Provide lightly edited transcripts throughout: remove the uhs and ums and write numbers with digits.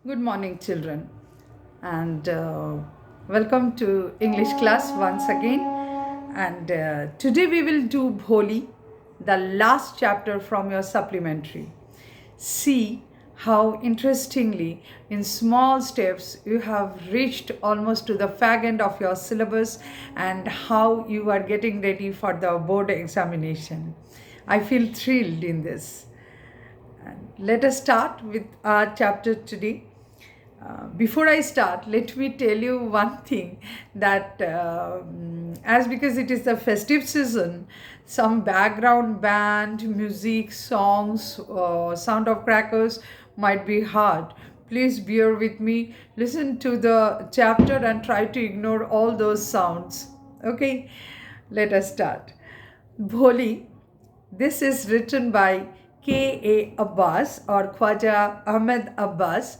Good morning, children, and welcome to English class once again. And today we will do BHOLI, the last chapter from your supplementary. See how interestingly, in small steps, you have reached almost to the fag end of your syllabus and how you are getting ready for the board examination. I feel thrilled in this. And let us start with our chapter today. Before I start, let me tell you one thing that as because it is the festive season, some background band, music, songs, sound of crackers might be hard. Please bear with me, listen to the chapter and try to ignore all those sounds. Okay, let us start. Bholi, this is written by K.A. Abbas or Khwaja Ahmed Abbas,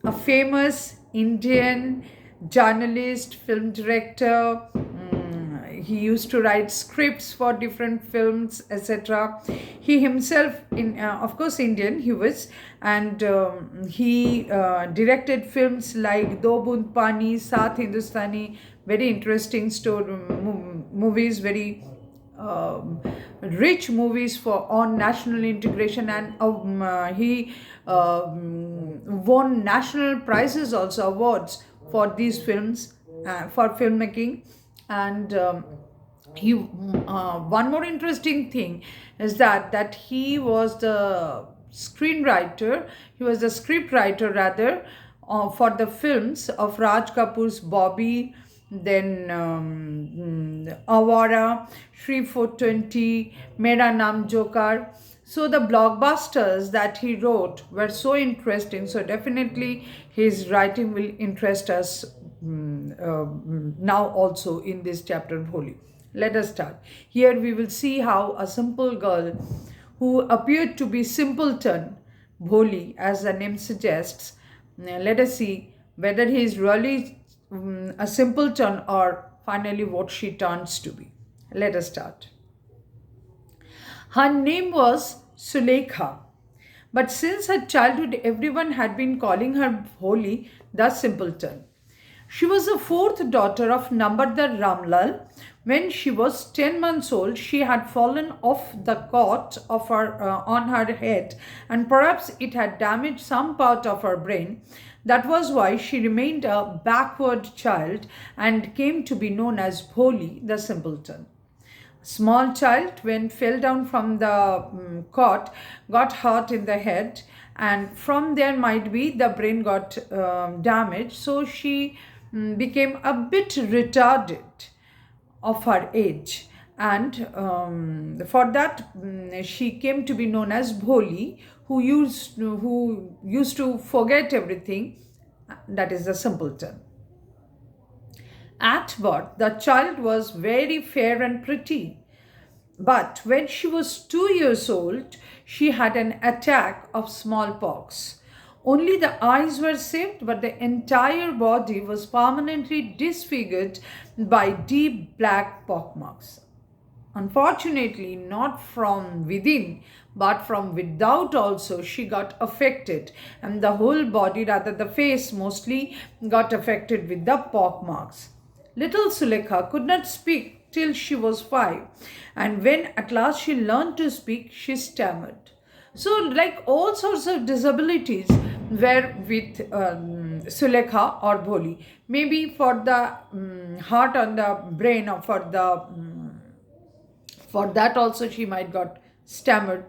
a famous Indian journalist, film director. He used to write scripts for different films, etc. He himself, of course, Indian, he was, and he directed films like Do Bund Pani, Saath Hindustani, very interesting movies, very rich movies for on national integration, and he won national prizes, also awards for these films, for filmmaking. And he one more interesting thing is that he was the screenwriter, he was the script writer rather, for the films of Raj Kapoor's Bobby, then Awara, Shri 420, Mera Naam Jokar. So the blockbusters that he wrote were so interesting. So definitely his writing will interest us now also in this chapter of Holi. Let us start. Here we will see how a simple girl who appeared to be simpleton, Bholi, as the name suggests. Let us see whether he is really a simpleton or finally what she turns to be. Let us start. Her name was Sulekha, but since her childhood, everyone had been calling her Bholi, the simpleton. She was the fourth daughter of Nambardar Ramlal. When she was 10 months old, she had fallen off the cot of her, on her head, and perhaps it had damaged some part of her brain. That was why she remained a backward child and came to be known as Bholi, the simpleton. Small child, when fell down from the cot, got hurt in the head, and from there might be the brain got damaged, so she became a bit retarded of her age, and for that she came to be known as Bholi, who used to forget everything, that is the simpleton. At birth, the child was very fair and pretty. But when she was 2 years old, she had an attack of smallpox. Only the eyes were saved, but the entire body was permanently disfigured by deep black pockmarks. Unfortunately, not from within, but from without also, she got affected, and the whole body, rather the face mostly, got affected with the pockmarks. Little Sulekha could not speak till she was 5, and when at last she learned to speak, she stammered. So, like all sorts of disabilities were with Sulekha or Bholi. Maybe for the heart and the brain, or for that also she might got stammered.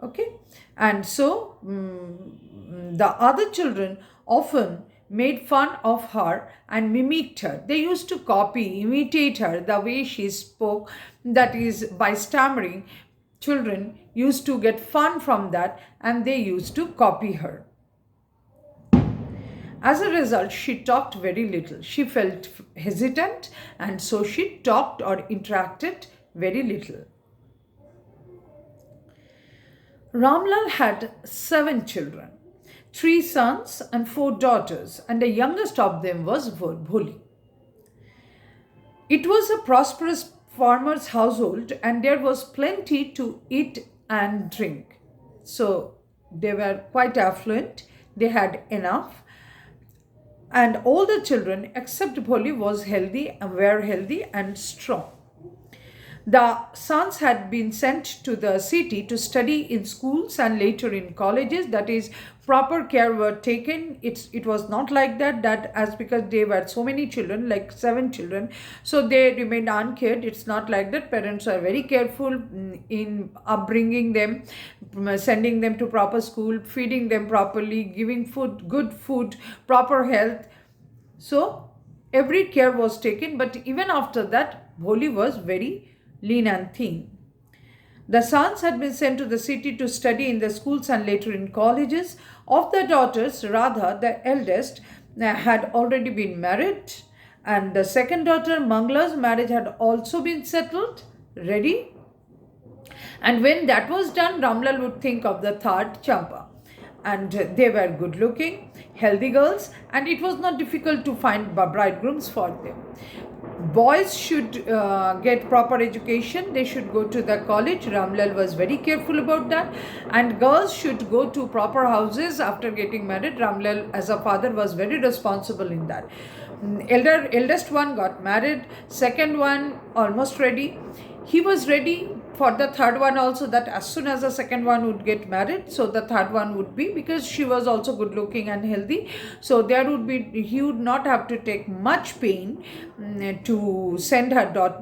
Okay, and so the other children often made fun of her and mimicked her. They used to copy, imitate her, the way she spoke, that is by stammering. Children used to get fun from that, and they used to copy her. As a result, she talked very little. She felt hesitant, and so she talked or interacted very little. Ramlal had 7 children, 3 sons and 4 daughters, and the youngest of them was Bholi. It was a prosperous farmer's household, and there was plenty to eat and drink. So they were quite affluent. they had enough. And all the children except Bholi were healthy and strong. The sons had been sent to the city to study in schools and later in colleges. That is, proper care were taken. It was not like that as because they were so many children, like 7 children, so they remained uncared. It's not like that. Parents are very careful in upbringing them, sending them to proper school, feeding them properly, giving food, good food, proper health. So every care was taken, but even after that, Bholi was very lean and thin. The sons had been sent to the city to study in the schools and later in colleges. Of the daughters, Radha, the eldest, had already been married, and the second daughter, Mangla's marriage had also been settled, ready. And when that was done, Ramlal would think of the third, Champa. And they were good looking, healthy girls, and it was not difficult to find bridegrooms for them. Boys should get proper education. They should go to the college. Ramlal was very careful about that. And girls should go to proper houses after getting married. Ramlal, as a father, was very responsible in that. Eldest one got married. Second one almost ready. He was ready for the third one also, that as soon as the second one would get married, so the third one would be, because she was also good looking and healthy, so he would not have to take much pain to send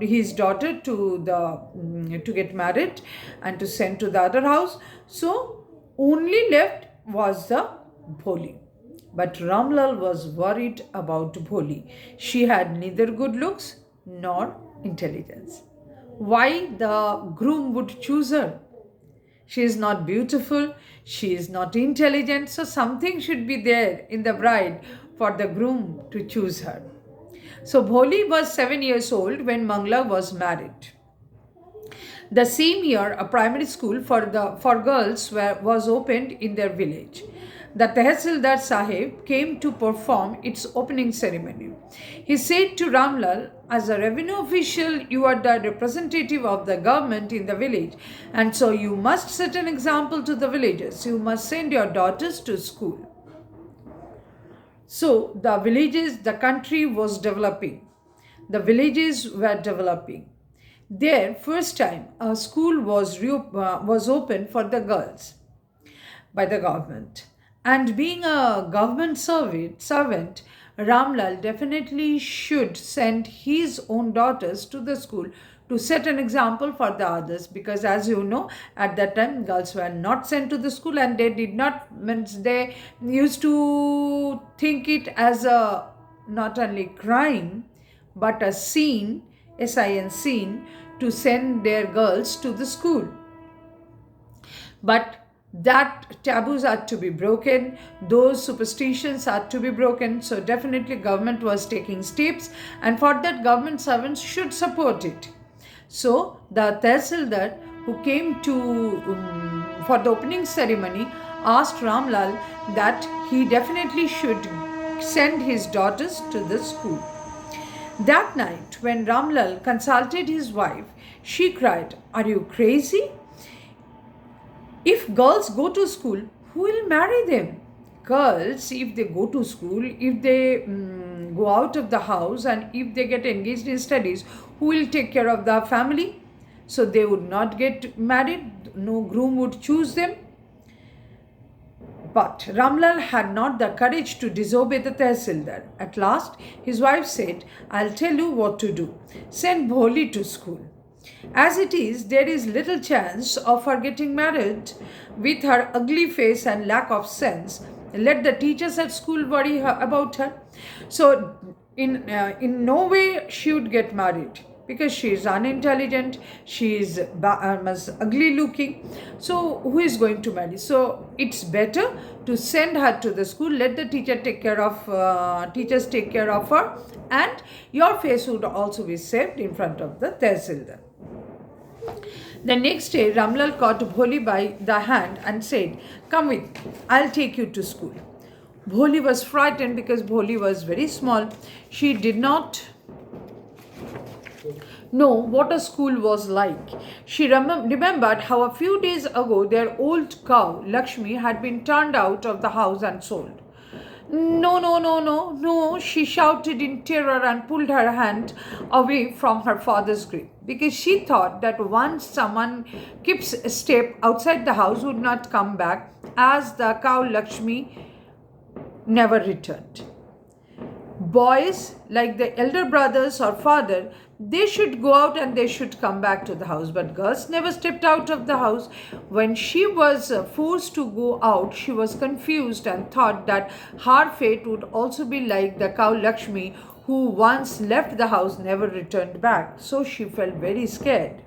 his daughter to get married and to send to the other house. So only left was the Bholi. But Ramlal was worried about Bholi. She had neither good looks nor intelligence. Why the groom would choose her? She is not beautiful, she is not intelligent, so something should be there in the bride for the groom to choose her. So Bholi was 7 years old when Mangla was married. The same year, a primary school for girls was opened in their village. The Tehsildar Sahib came to perform its opening ceremony. He said to Ramlal, as a revenue official, you are the representative of the government in the village, and so you must set an example to the villagers. You must send your daughters to school. So the country was developing. The villages were developing. There, first time, a school was opened for the girls by the government. And being a government servant, Ramlal definitely should send his own daughters to the school to set an example for the others, because as you know, at that time girls were not sent to the school, and they used to think it as a not only crime but a sin, sin, to send their girls to the school. But that taboos are to be broken, those superstitions are to be broken. So definitely government was taking steps, and for that government servants should support it. So the Tehsildar who came for the opening ceremony asked Ramlal that he definitely should send his daughters to the school. That night, when Ramlal consulted his wife, she cried, "Are you crazy? If girls go to school, who will marry them? Girls, if they go to school, if they go out of the house, and if they get engaged in studies, who will take care of the family? So they would not get married, no groom would choose them." But Ramlal had not the courage to disobey the Tehsildar. At last, his wife said, "I'll tell you what to do. Send Bholi to school. As it is, there is little chance of her getting married with her ugly face and lack of sense. Let the teachers at school worry about her." So in no way she would get married, because she is unintelligent, she is ugly looking. So who is going to marry? So it's better to send her to the school. Let the teachers take care of her, and your face would also be saved in front of the Tehsildar. The next day, Ramlal caught Bholi by the hand and said, "Come with me, I'll take you to school." Bholi was frightened because Bholi was very small. She did not know what a school was like. She remembered how a few days ago their old cow, Lakshmi, had been turned out of the house and sold. No, no, no, no, no, she shouted in terror and pulled her hand away from her father's grip because she thought that once someone keeps a step outside the house would not come back, as the cow Lakshmi never returned. Boys, like the elder brothers or father, they should go out and they should come back to the house. But girls never stepped out of the house. When she was forced to go out, she was confused and thought that her fate would also be like the cow Lakshmi, who once left the house, never returned back. So she felt very scared.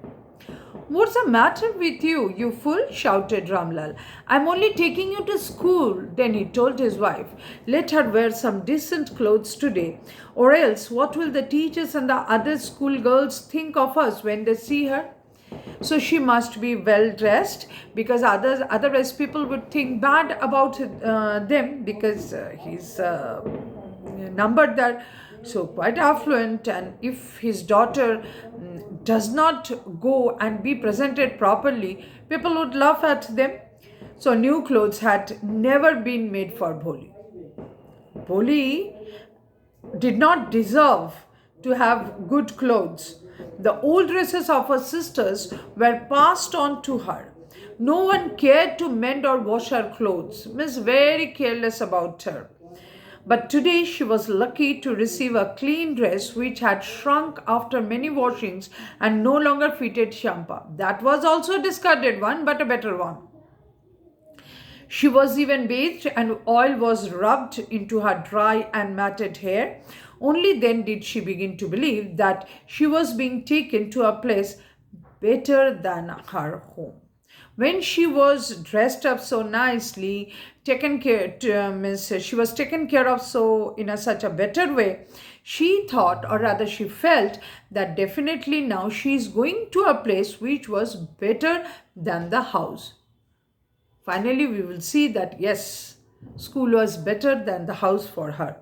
What's the matter with you, you fool? Shouted Ramlal. I'm only taking you to school. Then he told his wife, let her wear some decent clothes today, or else what will the teachers and the other schoolgirls think of us when they see her? So she must be well dressed because otherwise people would think bad about them because he's numbered there, so quite affluent, and if his daughter does not go and be presented properly, people would laugh at them. So new clothes had never been made for Bholi. Bholi did not deserve to have good clothes. The old dresses of her sisters were passed on to her. No one cared to mend or wash her clothes. Miss very careless about her. But today she was lucky to receive a clean dress which had shrunk after many washings and no longer fitted Shampa. That was also a discarded one, but a better one. She was even bathed and oil was rubbed into her dry and matted hair. Only then did she begin to believe that she was being taken to a place better than her home. When she was dressed up so nicely, she was taken care of so in such a better way, she thought, or rather she felt, that definitely now she is going to a place which was better than the house. Finally, we will see that yes, school was better than the house for her.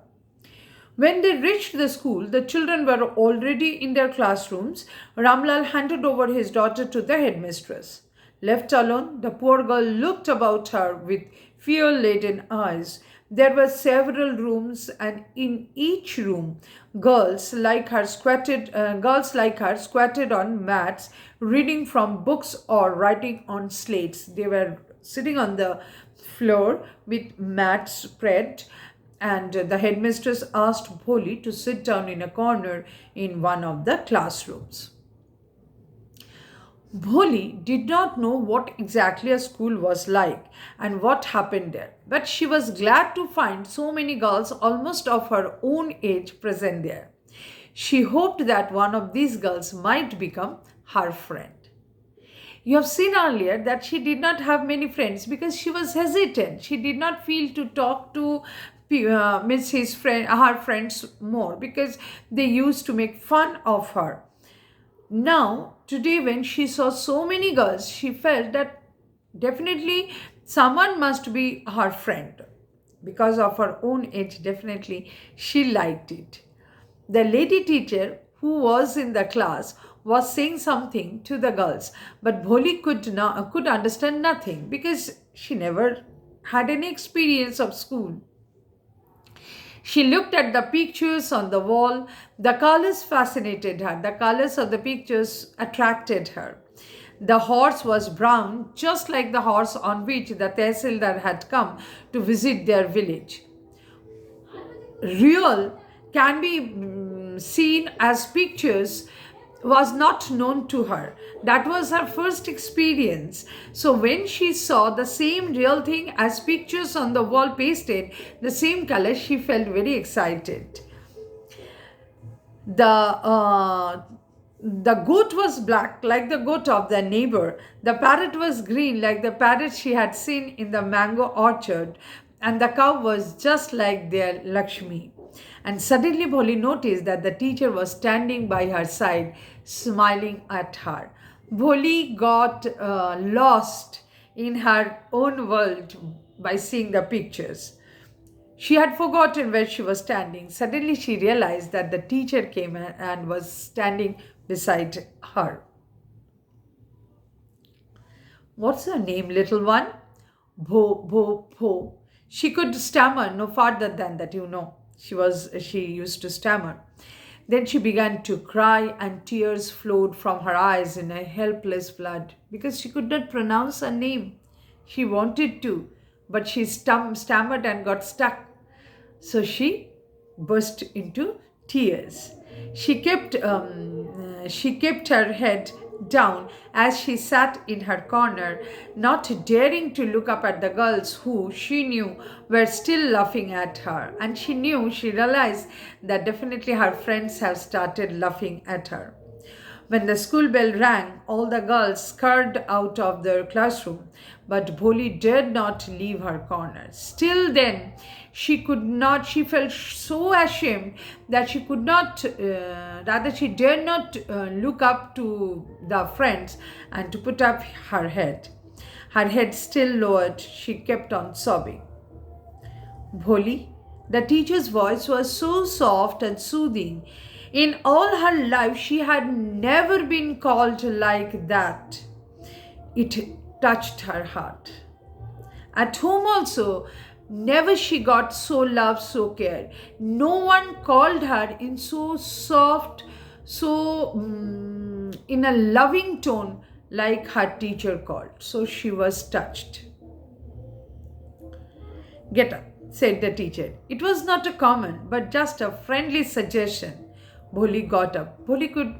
When they reached the school, the children were already in their classrooms. Ramlal handed over his daughter to the headmistress. Left alone, the poor girl looked about her with fear-laden eyes. There were several rooms, and in each room, girls like her squatted on mats, reading from books or writing on slates. They were sitting on the floor with mats spread, and the headmistress asked Bholi to sit down in a corner in one of the classrooms. Bholi did not know what exactly a school was like and what happened there, but she was glad to find so many girls almost of her own age present there. She hoped that one of these girls might become her friend. You have seen earlier that she did not have many friends because she was hesitant. She did not feel to talk to her friends more because they used to make fun of her. Now, today when she saw so many girls, she felt that definitely someone must be her friend. Because of her own age, definitely she liked it. The lady teacher who was in the class was saying something to the girls, but Bholi could understand nothing because she never had any experience of school. She looked at the pictures on the wall. The colors fascinated her. The colors of the pictures attracted her. The horse was brown, just like the horse on which the Tehsildar had come to visit their village. Real can be seen as pictures was not known to her. That was her first experience. So when she saw the same real thing as pictures on the wall pasted, the same color, she felt very excited. The goat was black like the goat of the neighbor. The parrot was green like the parrot she had seen in the mango orchard. And the cow was just like their Lakshmi. And suddenly Bholi noticed that the teacher was standing by her side, smiling at her. Bholi got lost in her own world by seeing the pictures. She had forgotten where she was standing. Suddenly she realized that the teacher came and was standing beside her. What's her name, little one? Bho. She could stammer no farther than that, She used to stammer. Then she began to cry, and tears flowed from her eyes in a helpless flood because she could not pronounce her name. She wanted to, but she stammered and got stuck. So she burst into tears. She kept her head down as she sat in her corner, not daring to look up at the girls who she knew were still laughing at her. And she realized that definitely her friends have started laughing at her. When the school bell rang, all the girls scurried out of their classroom, but Bholi dared not leave her corner. Still then, she felt so ashamed that she dared not look up to the friends and to put up her head. Her head still lowered, she kept on sobbing. Bholi, the teacher's voice was so soft and soothing. In all her life, she had never been called like that. It touched her heart. At home also, never she got so loved, so cared. No one called her in so soft, in a loving tone like her teacher called. So she was touched. Get up, said the teacher. It was not a comment, but just a friendly suggestion. Bholi got up. Bholi could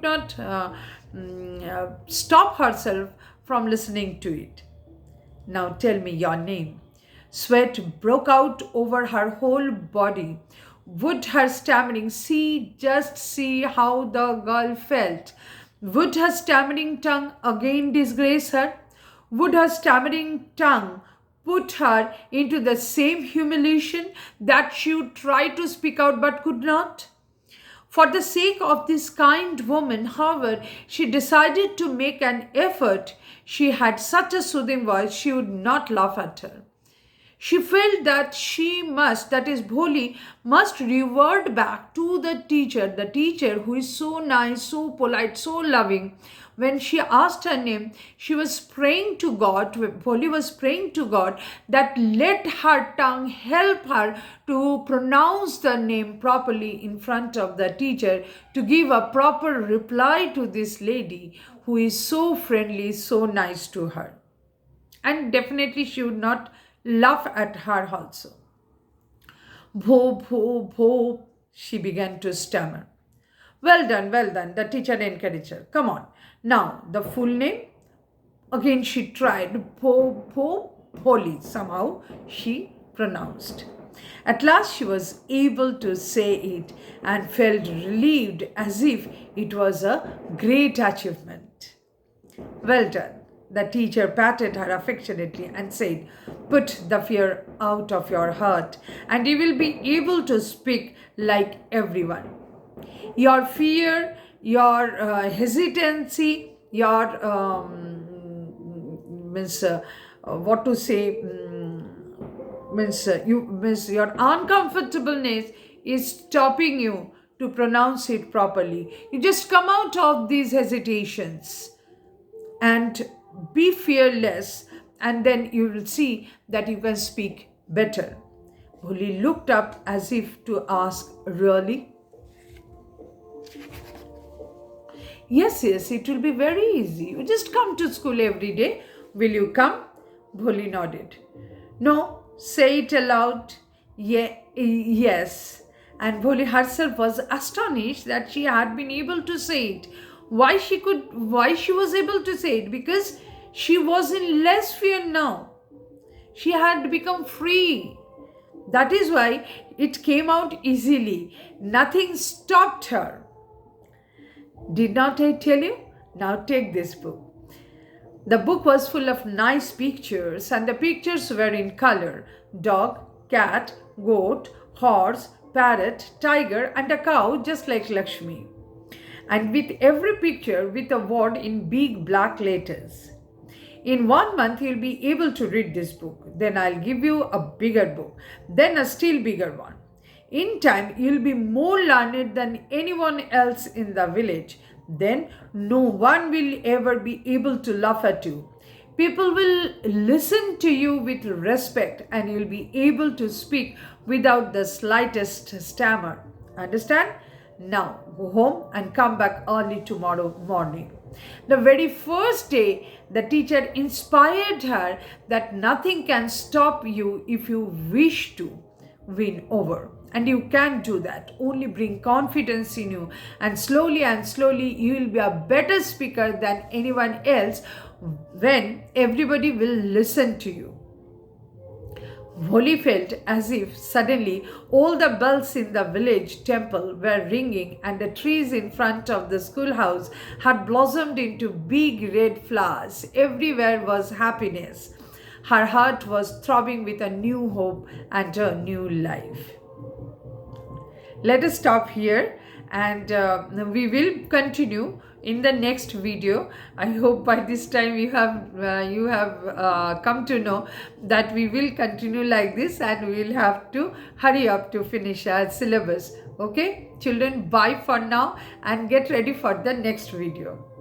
not stop herself from listening to it. Now tell me your name. Sweat broke out over her whole body. Would her stammering just see how the girl felt? Would her stammering tongue again disgrace her? Would her stammering tongue put her into the same humiliation that she would try to speak out but could not? For the sake of this kind woman, however, she decided to make an effort. She had such a soothing voice, she would not laugh at her. She felt that Bholi must revert back to the teacher who is so nice, so polite, so loving. When she asked her name, Bholi was praying to God that let her tongue help her to pronounce the name properly in front of the teacher, to give a proper reply to this lady who is so friendly, so nice to her. And definitely she would not laugh at her also. Bho, she began to stammer. Well done, the teacher encouraged her. Come on. Now, the full name. Again she tried. Bholi. Somehow she pronounced. At last she was able to say it and felt relieved as if it was a great achievement. Well done. The teacher patted her affectionately and said, put the fear out of your heart and you will be able to speak like everyone. Your fear, your hesitancy, your your uncomfortableness is stopping you to pronounce it properly. You just come out of these hesitations and be fearless, and then you will see that you can speak better. Bholi looked up as if to ask, really? Yes, it will be very easy. You just come to school every day. Will you come? Bholi nodded. No, say it aloud. Yes. And Bholi herself was astonished that she had been able to say it. Why she was able to say it? Because she was in less fear now. She had become free. That is why it came out easily. Nothing stopped her. Did not I tell you? Now take this book. The book was full of nice pictures, and the pictures were in color. Dog, cat, goat, horse, parrot, tiger, and a cow just like Lakshmi. And with every picture with a word in big black letters. In 1 month, you'll be able to read this book. Then I'll give you a bigger book. Then a still bigger one. In time, you'll be more learned than anyone else in the village. Then no one will ever be able to laugh at you. People will listen to you with respect and you'll be able to speak without the slightest stammer. Understand? Now go home and come back early tomorrow morning. The very first day, the teacher inspired her that nothing can stop you if you wish to win over. And you can do that. Only bring confidence in you, and slowly you will be a better speaker than anyone else when everybody will listen to you. Bholi felt as if suddenly all the bells in the village temple were ringing and the trees in front of the schoolhouse had blossomed into big red flowers. Everywhere was happiness. Her heart was throbbing with a new hope and a new life. Let us stop here, and we will continue in the next video. I hope by this time you have come to know that we will continue like this, and we will have to hurry up to finish our syllabus. Okay, children, bye for now and get ready for the next video.